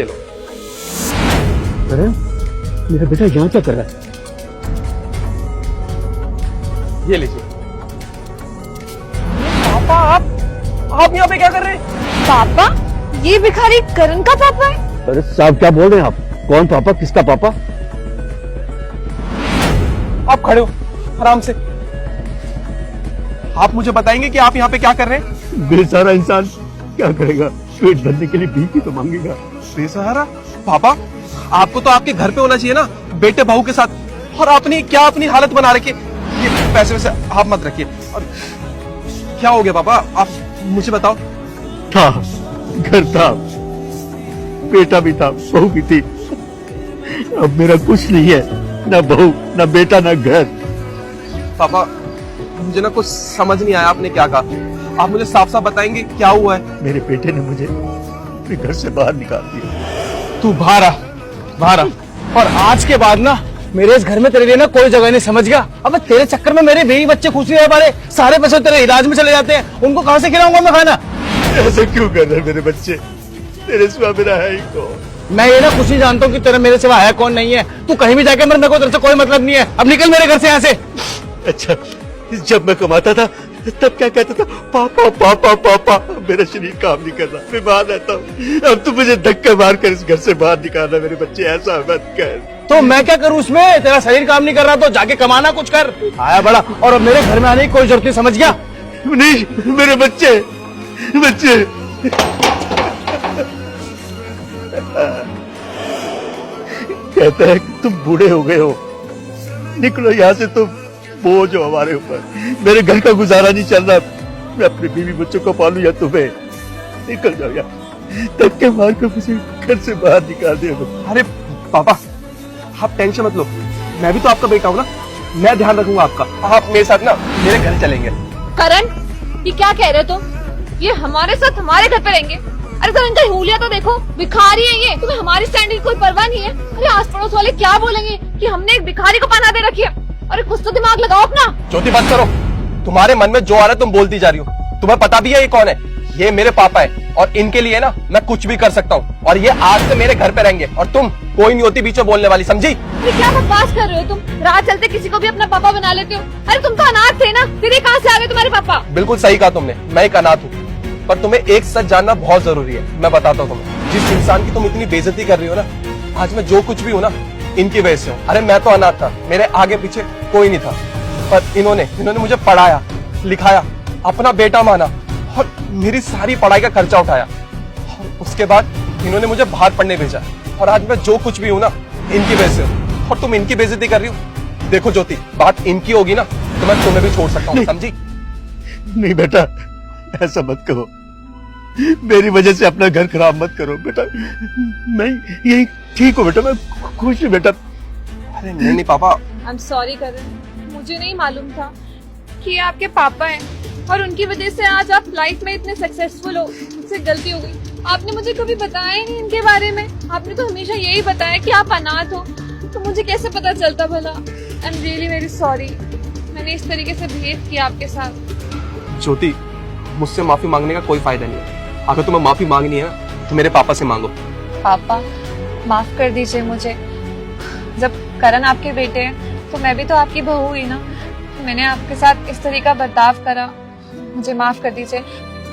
ये लो। अरे मेरा बेटा यहाँ क्या कर रहा है? ये लीजिए। पापा आप यहाँ पे क्या कर रहे हैं? पापा? ये भिखारी करण का पापा है? अरे साहब क्या बोल रहे हैं आप? कौन पापा? किसका पापा? आप खड़े हो आराम से। आप मुझे बताएंगे कि आप यहाँ पे क्या कर रहे हैं? बेसहारा इंसान क्या करेगा? पेट भरने के लिए भीख ही तो मांगेगा। बेसहारा? पापा आपको तो आपके घर पे होना चाहिए ना, बेटे बहू के साथ। और आपने क्या अपनी हालत बना रखी है। ये पैसे वैसे आप मत रखिए। और क्या हो गया पापा, आप मुझे बताओ। था, घर था, बेटा भी था, बहू भी थी। अब मेरा कुछ नहीं है, ना बहू, ना बेटा, ना घर। पापा मुझे ना कुछ समझ नहीं आया, आपने क्या कहा? आप मुझे साफ साफ बताएंगे क्या हुआ है? मेरे बेटे ने मुझे अपने घर से बाहर निकाल दिया। तू बाहर आ। और आज के बाद ना मेरे इस घर में तेरे लिए ना कोई जगह नहीं, समझ गया? अब तेरे चक्कर में मेरे बीवी बच्चे खुश नहीं रह पा रहे, सारे पैसे तेरे इलाज में चले जाते हैं, उनको कहां से खिलाऊंगा मैं खाना? ऐसे क्यों कर रहे मेरे बच्चे? तेरे सिवा मेरा है ही कौन? मैं ये ना खुशी जानता हूँ कि तेरा मेरे सिवा है कौन नहीं है। तू कहीं भी जाके मेरे को तेरे से कोई मतलब नहीं है। अब निकल मेरे घर से यहाँ से। अच्छा, जब मैं कमाता था तब क्या कहता था? पापा पापा पापा। मेरा शरीर काम नहीं कर रहा, बीमार रहता हूँ। अब तू मुझे धक्का मार कर इस घर से बाहर निकालना। मेरे बच्चे ऐसा मत कर। तो मैं क्या करूँ उसमें? तेरा शरीर काम नहीं कर रहा तो जाके कमाना कुछ कर। आया बड़ा, और अब मेरे घर में आने की कोई जरूरत नहीं, समझ गया? नहीं, मेरे बच्चे बच्चे। कहता है कि तुम बूढ़े हो गए हो, निकलो यहाँ से, तुम बोझ हो हमारे ऊपर। मेरे घर का गुजारा नहीं चल रहा, मैं अपने बीवी बच्चों को पालू या तुम्हें? निकल जाओ यहाँ, धक्के मार कर मुझे घर से बाहर निकाल दिया। अरे पापा आप टेंशन मत लो, मैं भी तो आपका बेटा हूँ ना, मैं ध्यान रखूंगा आपका। आप मेरे साथ ना मेरे घर चलेंगे। करण, ये क्या कह रहे हो तुम? ये हमारे साथ हमारे घर पे रहेंगे? अरे तो इनका हुलिया तो देखो, भिखारी है ये। तुम्हें हमारी स्टैंड की कोई परवाह नहीं है? अरे आस पड़ोस वाले क्या बोलेंगे कि हमने एक भिखारी को पनाह दे रखी है? अरे कुछ तो दिमाग लगाओ अपना। ज्योति बस करो, तुम्हारे मन में जो आ रहा है तुम बोलती जा रही हो। तुम्हें पता भी है ये कौन है? ये मेरे पापा है, और इनके लिए ना मैं कुछ भी कर सकता हूँ। और ये आज से मेरे घर पे रहेंगे, और तुम कोई नहीं होती बीच में बोलने वाली, समझी? अरे क्या बकवास कर रहे हो तुम? राह चलते किसी को भी अपना पापा बना लेते हो। अरे तुम तो अनाथ थे ना, फिर ये कहाँ से आ गए तुम्हारे पापा? बिल्कुल सही कहा तुमने, मैं एक अनाथ हूँ। पर तुम्हें एक सच जानना बहुत जरूरी है, मैं बताता हूँ तुम्हें। जिस इंसान की तुम इतनी बेइज्जती कर रही हो ना, आज मैं जो कुछ भी हूँ ना, इनकी वजह से हूँ। अरे मैं तो अनाथ था, मेरे आगे पीछे कोई नहीं था, पर इन्होंने मुझे पढ़ाया लिखाया, अपना बेटा माना, और मेरी सारी पढ़ाई का खर्चा उठाया। और उसके बाद इन्होंने मुझे बाहर पढ़ने भेजा, और आज मैं जो कुछ भी हूँ ना, इनकी वजह से हूँ। और तुम इनकी बेइज्जती कर रही हो। देखो ज्योति, बात इनकी होगी ना तो मैं तुम्हें भी छोड़ सकता हूँ, समझी? नहीं बेटा, ऐसा मत कहो। मेरी वजह से अपना घर खराब मत करो बेटा। मैं यही ठीक हूँ बेटा, मैं खुश हूँ बेटा। अरे नहीं पापा। आई एम सॉरी करण, मुझे नहीं मालूम था कि ये आपके पापा हैं, और उनकी वजह से आज आप लाइफ में इतने सक्सेसफुल हो। मुझसे गलती हो गई, आपने मुझे कभी बताया ही नहीं इनके बारे में। आपने तो हमेशा यही बताया कि आप अनाथ हो, तो मुझे कैसे पता चलता भला? I am really very sorry, मैंने इस तरीके से बिहेव किया आपके साथ। ज्योति, मुझसे माफी मांगने का कोई फायदा नहीं है। अगर तुम्हें माफी मांगनी है ना तो मेरे पापा से मांगो। पापा माफ कर दीजिए मुझे। जब करण आपके बेटे हैं तो मैं भी तो आपकी बहू हुई ना। मैंने आपके साथ इस तरह का बर्ताव करा, मुझे माफ कर दीजिए।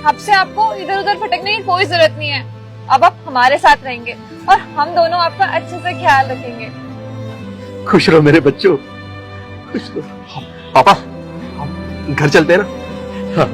अब से आपको इधर उधर भटकने की कोई जरूरत नहीं है। अब आप हमारे साथ रहेंगे और हम दोनों आपका अच्छे से ख्याल रखेंगे। खुश रहो मेरे बच्चों, खुश रहो। पापा हम घर चलते हैं ना? हाँ।